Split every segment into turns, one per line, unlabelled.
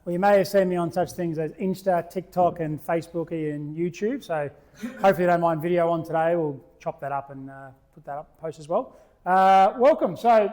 Well, you may have seen me on such things as Insta, TikTok and Facebook and YouTube. So hopefully you don't mind video on today. We'll chop that up and put that up, post as well. Welcome. So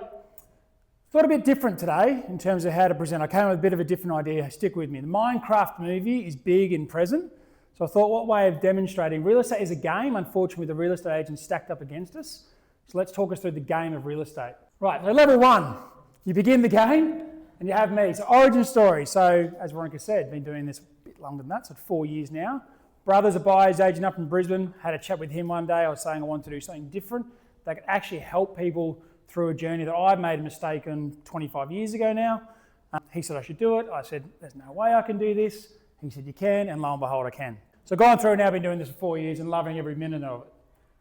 thought a bit different today in terms of how to present. I came with a bit of a different idea. Stick with me. The Minecraft movie is big and present. So I thought, what way of demonstrating? Real estate is a game. Unfortunately, the real estate agents stacked up against us. So let's talk us through the game of real estate. Right, so level one, you begin the game and you have me. So origin story. So as Veronica said, been doing this a bit longer than that, so 4 years now. Brother's a buyer's agent up in Brisbane. Had a chat with him one day. I was saying I wanted to do something different that could actually help people through a journey that I made a mistake on 25 years ago now. He said I should do it. I said, there's no way I can do this. He said, you can, and lo and behold, I can. So gone through now, been doing this for 4 years and loving every minute of it.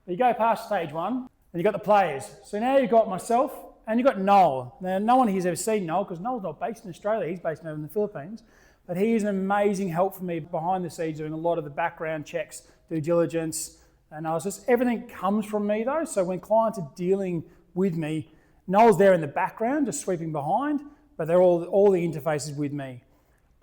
But you go past stage one, and you've got the players. So now you've got myself, and you've got Noel. Now, no one here's ever seen Noel, because Noel's not based in Australia, he's based over in the Philippines. But he is an amazing help for me behind the scenes, doing a lot of the background checks, due diligence, analysis. Everything comes from me though, so when clients are dealing with me, Noel's there in the background, just sweeping behind, but they're all the interfaces with me.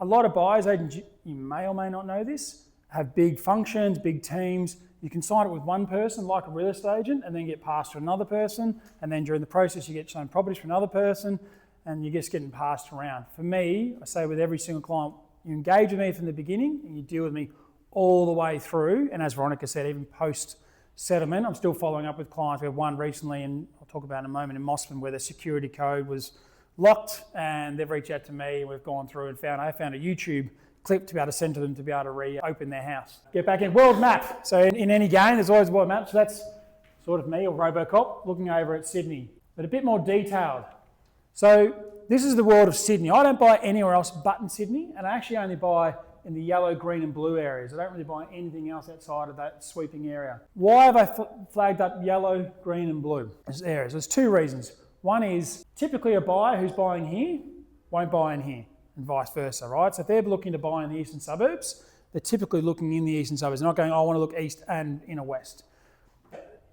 A lot of buyers agents, you may or may not know this, have big functions, big teams. You can sign it with one person, like a real estate agent, and then get passed to another person, and then during the process you get shown properties for another person, and you're just getting passed around. For me, I say with every single client, you engage with me from the beginning, and you deal with me all the way through, and as Veronica said, even post-settlement, I'm still following up with clients. We have one recently, and I'll talk about in a moment, in Mosman, where the security code was locked, and they've reached out to me, and we've gone through and I found a YouTube clip to be able to send to them to be able to reopen their house. Get back in. World map. So in any game, there's always a world map. So that's sort of me, or Robocop, looking over at Sydney, but a bit more detailed. So this is the world of Sydney. I don't buy anywhere else but in Sydney, and I actually only buy in the yellow, green and blue areas. I don't really buy anything else outside of that sweeping area. Why have I flagged up yellow, green and blue as areas? There's two reasons. One is typically a buyer who's buying here won't buy in here, and vice versa, right? So if they're looking to buy in the eastern suburbs, they're typically looking in the eastern suburbs. They're not going, I want to look east and inner west.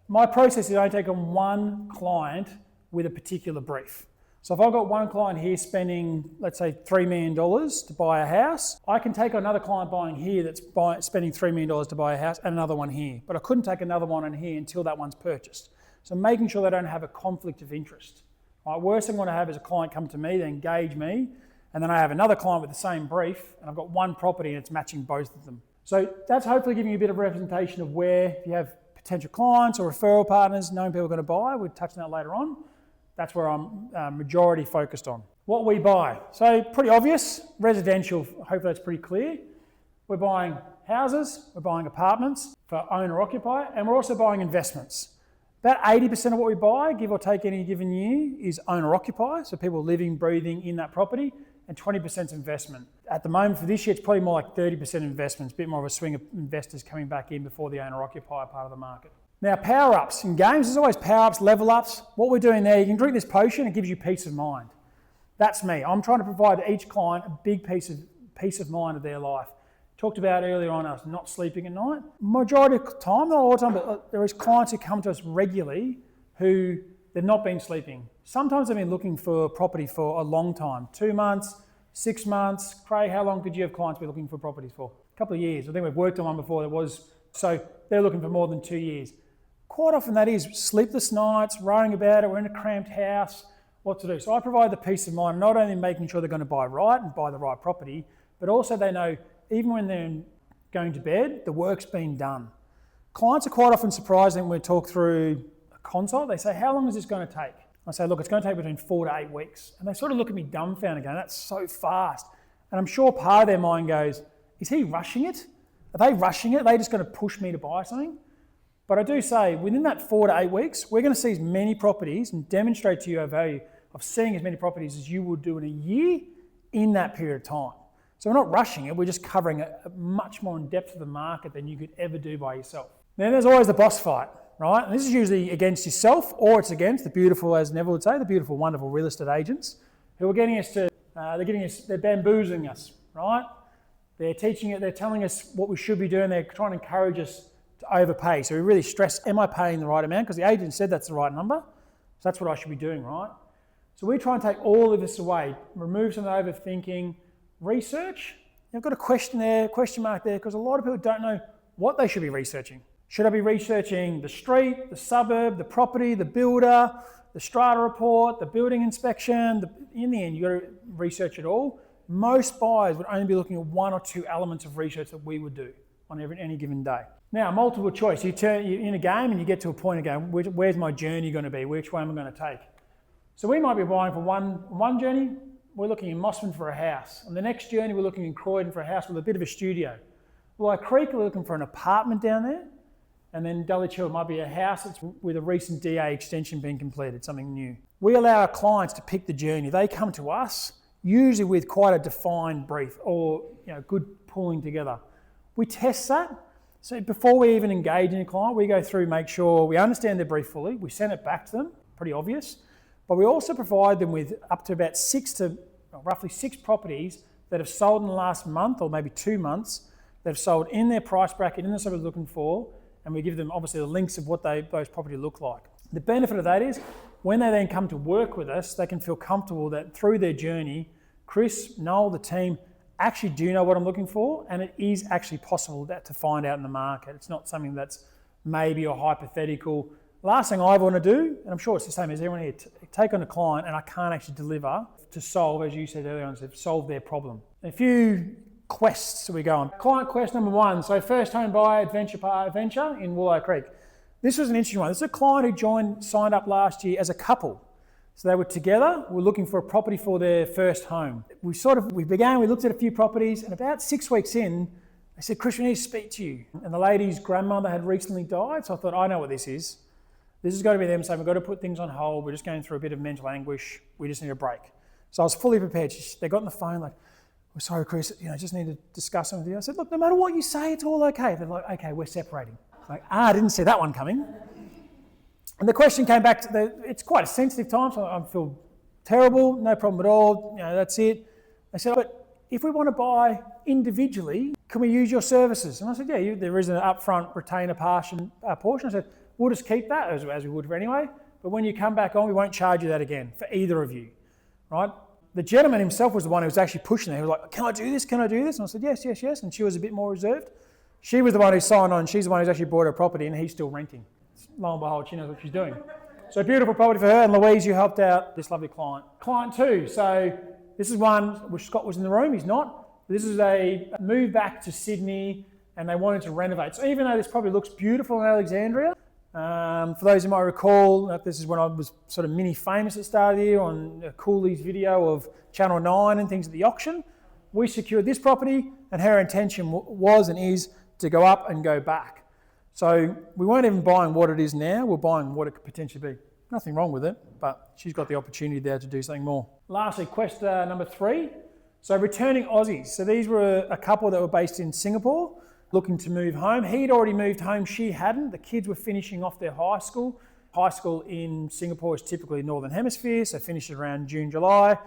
My process is I take on one client with a particular brief. So if I've got one client here spending, let's say, $3 million to buy a house, I can take another client buying here that's spending $3 million to buy a house, and another one here. But I couldn't take another one in here until that one's purchased. So making sure they don't have a conflict of interest. Right? Worst thing I want to have is a client come to me, they engage me, and then I have another client with the same brief, and I've got one property and it's matching both of them. So that's hopefully giving you a bit of representation of where, if you have potential clients or referral partners, knowing people are going to buy, we'll touch on that later on. That's where I'm majority focused on. What we buy. So pretty obvious, residential, hopefully that's pretty clear. We're buying houses, we're buying apartments for owner-occupier, and we're also buying investments. About 80% of what we buy, give or take any given year, is owner-occupier, so people living, breathing in that property, and 20% is investment. At the moment for this year, it's probably more like 30% investments, a bit more of a swing of investors coming back in before the owner-occupier part of the market. Now, power-ups. In games, there's always power-ups, level-ups. What we're doing there, you can drink this potion, it gives you peace of mind. That's me. I'm trying to provide each client a big piece of mind of their life. Talked about earlier on us not sleeping at night. Majority of the time, not all the time, but there is clients who come to us regularly who they've not been sleeping. Sometimes they've been looking for a property for a long time, 2 months, 6 months. Craig, how long did you have clients be looking for properties for? A couple of years. I think we've worked on one before that was, so they're looking for more than 2 years. Quite often that is sleepless nights, worrying about it, we're in a cramped house, what to do. So I provide the peace of mind, not only making sure they're going to buy right and buy the right property, but also they know even when they're going to bed, the work's been done. Clients are quite often surprised when we talk through a consult. They say, how long is this going to take? I say, look, it's going to take between 4 to 8 weeks. And they sort of look at me dumbfounded going, that's so fast. And I'm sure part of their mind goes, is he rushing it? Are they rushing it? Are they just going to push me to buy something? But I do say, within that 4 to 8 weeks, we're going to see as many properties and demonstrate to you our value of seeing as many properties as you would do in a year in that period of time. So we're not rushing it, we're just covering a much more in depth of the market than you could ever do by yourself. Then there's always the boss fight, right? And this is usually against yourself, or it's against the beautiful, as Neville would say, the beautiful, wonderful real estate agents who are getting us to, they're bamboozling us, right? They're teaching it, they're telling us what we should be doing, they're trying to encourage us to overpay. So we really stress, am I paying the right amount? Because the agent said that's the right number, so that's what I should be doing, right? So we try and take all of this away, remove some of the overthinking, research. I've got a question mark there, because a lot of people don't know what they should be researching. Should I be researching the street, the suburb, the property, the builder, the strata report, the building inspection? In the end, you've got to research it all. Most buyers would only be looking at one or two elements of research that we would do on any given day. Now, multiple choice. You're in a game and you get to a point of going, where's my journey going to be? Which way am I going to take? So we might be buying for one journey, we're looking in Mosman for a house. On the next journey, we're looking in Croydon for a house with a bit of a studio. Wolli Creek, we're looking for an apartment down there. And then Dulwich Hill might be a house that's with a recent DA extension being completed, something new. We allow our clients to pick the journey. They come to us, usually with quite a defined brief or good pulling together. We test that. So before we even engage in a client, we go through, make sure we understand their brief fully. We send it back to them, pretty obvious. But we also provide them with up to about roughly six properties that have sold in the last month or maybe 2 months, that have sold in their price bracket, in the suburb they're looking for, and we give them obviously the links of what those properties look like. The benefit of that is when they then come to work with us, they can feel comfortable that through their journey, Chris, Noel, the team actually do know what I'm looking for, and it is actually possible to find out in the market. It's not something that's maybe or hypothetical. Last thing I want to do, and I'm sure it's the same as everyone here, take on a client and I can't actually deliver to solve, as you said earlier on, solve their problem. A few quests we go on. Client quest number 1. So first home buyer adventure in Wolli Creek. This was an interesting one. This is a client who signed up last year as a couple. So they were together, were looking for a property for their first home. We looked at a few properties, and about 6 weeks in, they said, Chris, we need to speak to you. And the lady's grandmother had recently died, so I thought, I know what this is. This has got to be them saying, we've got to put things on hold. We're just going through a bit of mental anguish. We just need a break. So I was fully prepared. They got on the phone like, we're sorry, Chris, just need to discuss something with you. I said, look, no matter what you say, it's all okay. They're like, okay, we're separating. Like, I didn't see that one coming. And the question came back it's quite a sensitive time, so I feel terrible, no problem at all, that's it. They said, but if we want to buy individually, can we use your services? And I said, yeah, there is an upfront retainer portion. I said, we'll just keep that as we would for anyway, but when you come back on, we won't charge you that again for either of you, right? The gentleman himself was the one who was actually pushing it. He was like, can I do this? Can I do this? And I said, yes. And she was a bit more reserved. She was the one who signed on. She's the one who's actually bought her property and he's still renting. Lo and behold, she knows what she's doing. So beautiful property for her. And Louise, you helped out this lovely client. Client 2. So this is one, which Scott was in the room. He's not. This is a move back to Sydney and they wanted to renovate. So even though this probably looks beautiful in Alexandria, for those who might recall, this is when I was sort of mini famous at the start of the year on Cooley's video of Channel 9 and things at the auction. We secured this property and her intention was and is to go up and go back. So we weren't even buying what it is now, we're buying what it could potentially be. Nothing wrong with it, but she's got the opportunity there to do something more. Lastly, quest number 3. So returning Aussies. So these were a couple that were based in Singapore, looking to move home. He'd already moved home, she hadn't. The kids were finishing off their high school. High school in Singapore is typically Northern Hemisphere, so finished around June, July.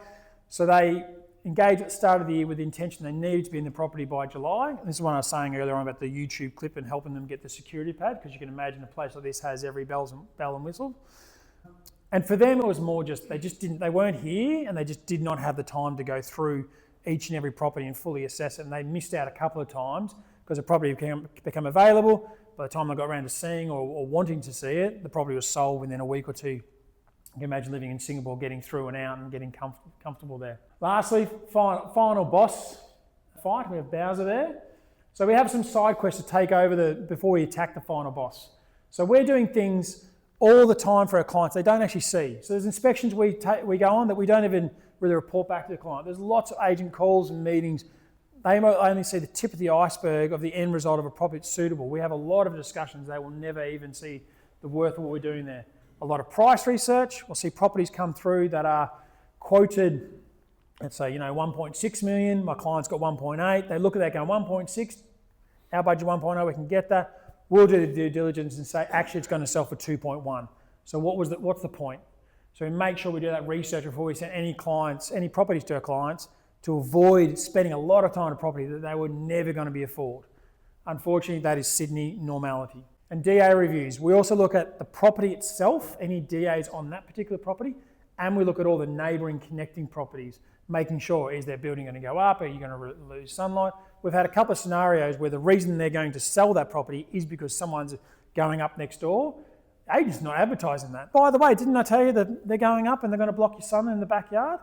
So they engaged at the start of the year with the intention they needed to be in the property by July. This is what I was saying earlier on about the YouTube clip and helping them get the security pad, because you can imagine a place like this has every bell and whistle. And for them, it was more just, they weren't here and they just did not have the time to go through each and every property and fully assess it. And they missed out a couple of times because the property became available. By the time they got around to seeing or wanting to see it, the property was sold within a week or two. You can imagine living in Singapore, getting through and out and getting comfortable there. Lastly, final boss fight. We have Bowser there. So we have some side quests to take over before we attack the final boss. So we're doing things all the time for our clients they don't actually see. So there's inspections we go on that we don't even really report back to the client. There's lots of agent calls and meetings. They might only see the tip of the iceberg of the end result of a property that's suitable. We have a lot of discussions. They will never even see the worth of what we're doing there. A lot of price research. We'll see properties come through that are quoted, let's say, 1.6 million. My client's got 1.8. They look at that going, 1.6, our budget 1.0, we can get that. We'll do the due diligence and say, actually, it's going to sell for 2.1. So what's the point? So we make sure we do that research before we send any properties to our clients, to avoid spending a lot of time on a property that they were never going to be afford. Unfortunately, that is Sydney normality. And DA reviews. We also look at the property itself, any DAs on that particular property, and we look at all the neighbouring connecting properties. making sure, is their building going to go up? Are you going to lose sunlight? We've had a couple of scenarios where the reason they're going to sell that property is because someone's going up next door. The agent's not advertising that. By the way, didn't I tell you that they're going up and they're going to block your sun in the backyard?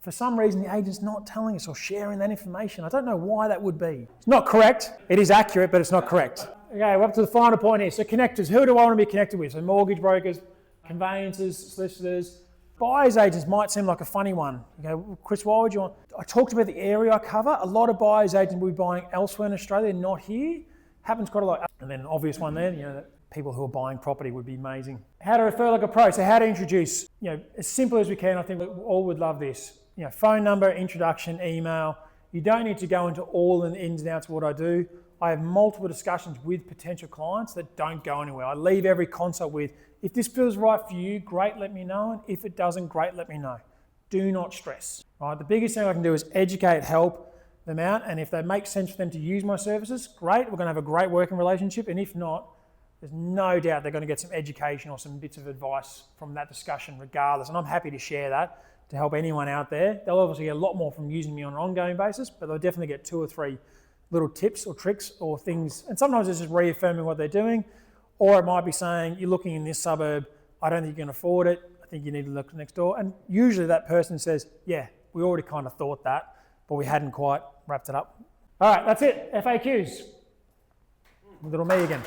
For some reason, the agent's not telling us or sharing that information. I don't know why that would be. It's not correct. It is accurate, but it's not correct. Okay, we're up to the final point here. So connectors, who do I want to be connected with? So mortgage brokers, conveyancers, solicitors. Buyer's agents might seem like a funny one. You go, Chris, why would you want? I talked about the area I cover. A lot of buyer's agents will be buying elsewhere in Australia, not here. Happens quite a lot. And then an obvious one there, that people who are buying property would be amazing. How to refer like a pro. So how to introduce, as simple as we can. I think we all would love this. Phone number, introduction, email. You don't need to go into all the ins and outs of what I do. I have multiple discussions with potential clients that don't go anywhere. I leave every consult with, if this feels right for you, great, let me know. And if it doesn't, great, let me know. Do not stress. Right? The biggest thing I can do is educate, help them out. And if they make sense for them to use my services, great. We're going to have a great working relationship. And if not, there's no doubt they're going to get some education or some bits of advice from that discussion regardless. And I'm happy to share that to help anyone out there. They'll obviously get a lot more from using me on an ongoing basis, but they'll definitely get 2 or 3 little tips or tricks or things. And sometimes it's just reaffirming what they're doing, or it might be saying, you're looking in this suburb, I don't think you can afford it, I think you need to look next door. And usually that person says, yeah, we already kind of thought that, but we hadn't quite wrapped it up. All right, that's it, FAQs. Little me again.